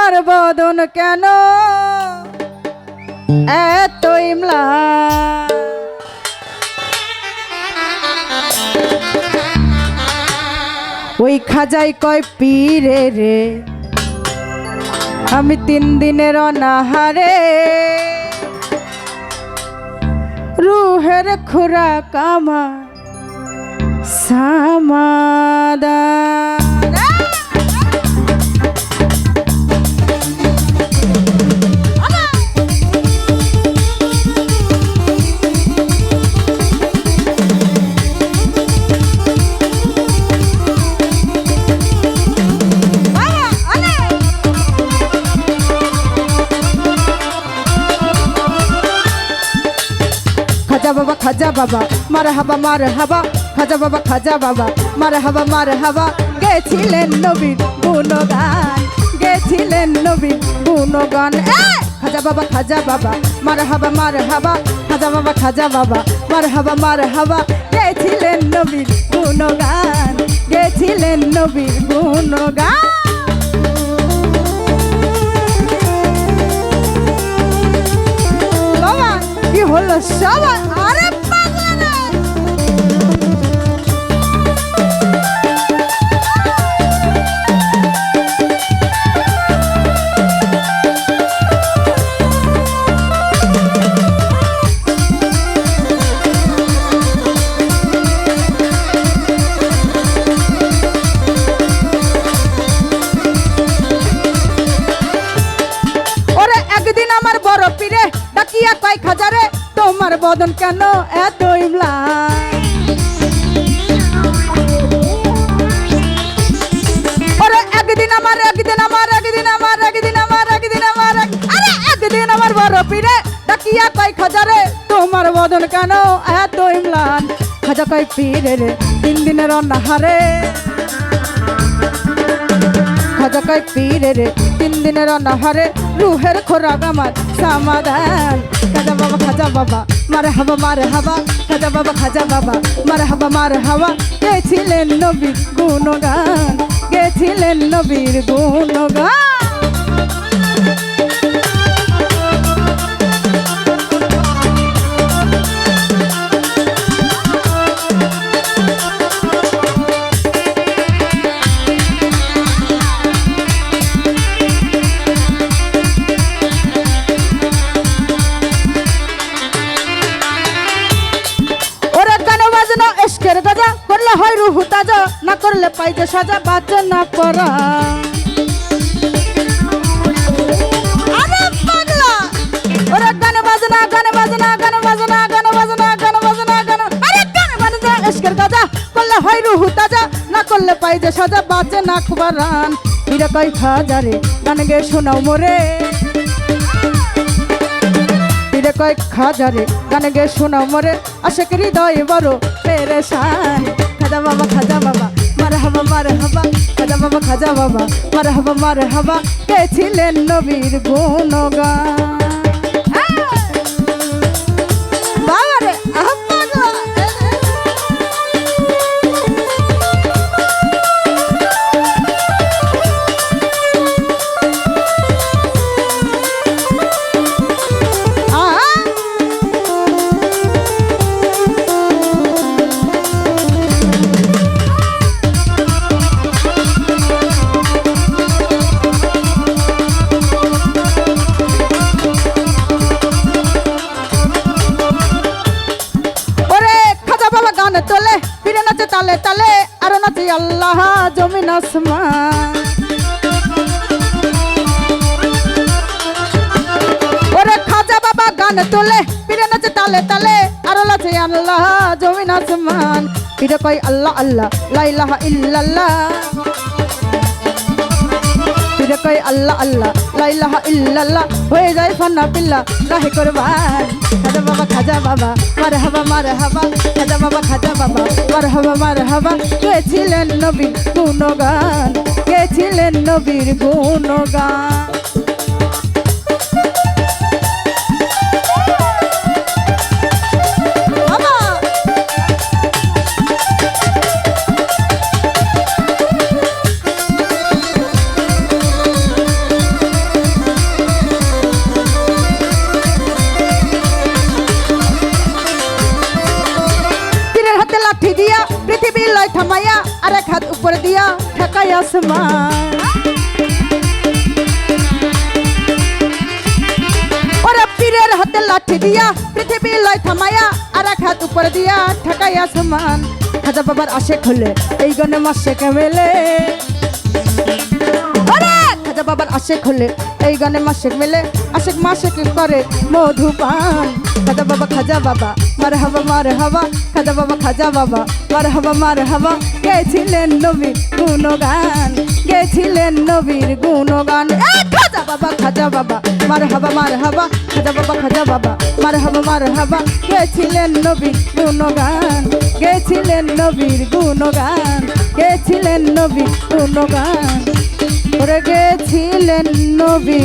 তোমার বদন কেন এত ইমলা? ওই খাজাই কয় পীরে রে আমি 3 দিনের অনাহারে, রুহের খোরাক আমার সমাধান। খাজা বাবা মারহাবা মারহাবা, খাজা বাবা খাজা বাবা মারহাবা মারহাবা। গেছিলেন নবীর গুণগান, গেছিলেন নবীর গুণগান। খাজা বাবা মারহাবা মারহাবা, খাজা বাবা মারহাবা মারহাবা। গেছিলেন নবীর গুণগান, গেছিলেন নবীর গুণগান। বাবা কি হলো সবাই? আরে পাগলা না। ওরে একদিন আমার বড় পীরে ডাকিয়া কয় খাজারে তোমার বদন কেন এত ইমলা? ওরে একদিন আমার বড় পীরে ডাকিয়া কয় খাজারে তোমার বদন কেন এত ইমলান? খাজা কয় পীরে রে 3 দিনের অনাহারে, খাজা কয় পীরে রে 3 দিনের অনাহারে, রুহের খোরাক আমার সমাধান। খাজা বাবা মারহাবা মারহাবা, খাজা বাবা মারহাবা মারহাবা। গেছিলেন নবীর গুণগান, গেছিলেন নবীর গুণগান। করলে হয় রুহু তাজা, না করলে পাইজে সাজা, বাচ্চা না পড়া। আরে পাগলা ওরে গানে বাজনা গানে বাজনা গানে বাজনা গানে বাজনা গানে বাজনা গানে, আরে গানে বাজনা ইশকের গাজা। করলে হয় রুহু তাজা, না করলে পাইজে সাজা, বাচ্চা না কুবারান। হীরা কয় খাজারে গান গে শোনাও মোরে, হীরা কয় খাজারে গান গে শোনাও মোরে। আশেক হৃদয় বড় পেরেশান। খাজা বাবা মারহাবা মারহাবা, খাজা বাবা মারহাবা মারহাবা। গেছিলেন নবীর গুণগান। বাবারে তোলে ফিরে নাচে তালে তালে, আর নাচে আল্লাহ জমিন আসমান। ওরে খাজা বাবা গান তোলে ফিরে নাচে তালে তালে, আর নাচে আল্লাহ জমিন আসমান। ফিরে কই আল্লাহ আল্লাহ লা ইলাহা ইল্লাল্লাহ, ফিরে কই আল্লাহ আল্লাহ লা ইলাহা ইল্লাল্লাহ। হয়ে যায় ফান্না বিল্লাহ রাহে কুরবান। খাজা বাবা মারহাবা মারহাবা, খাজা বাবা মারহাবা মারহাবা। গেছিলেন নবীর গুণগান, গেছিলেন নবীর গুণগান। উপর দিয়া ঠেকাই আসমান ওরে পীরের হাতে লাঠি দিয়া পৃথিবী লয় থামায়া আর এক হাত উপর দিয়া ঠেকাই আসমান খাজা বাবার আশেক হলে এই গনে মাসেক মেলে ওরে খাজা বাবার আশেক হলে এই গানে মাসেক মেলে আশেক মাসেক করে মধুপান খাজা বাবা মারহাবা মারহাবা খাজা বাবা মারহাবা গেছিলেন নবীর গুণগান গেছিলেন নবীর গুণগান খাজা বাবা মারহাবা খাজা বাবা মারহাবা গেছিলেন নবীর গুণগান গেছিলেন নবীর গুণগান গেছিলেন নবীর গুণগান ওরে গেছিলেন নবী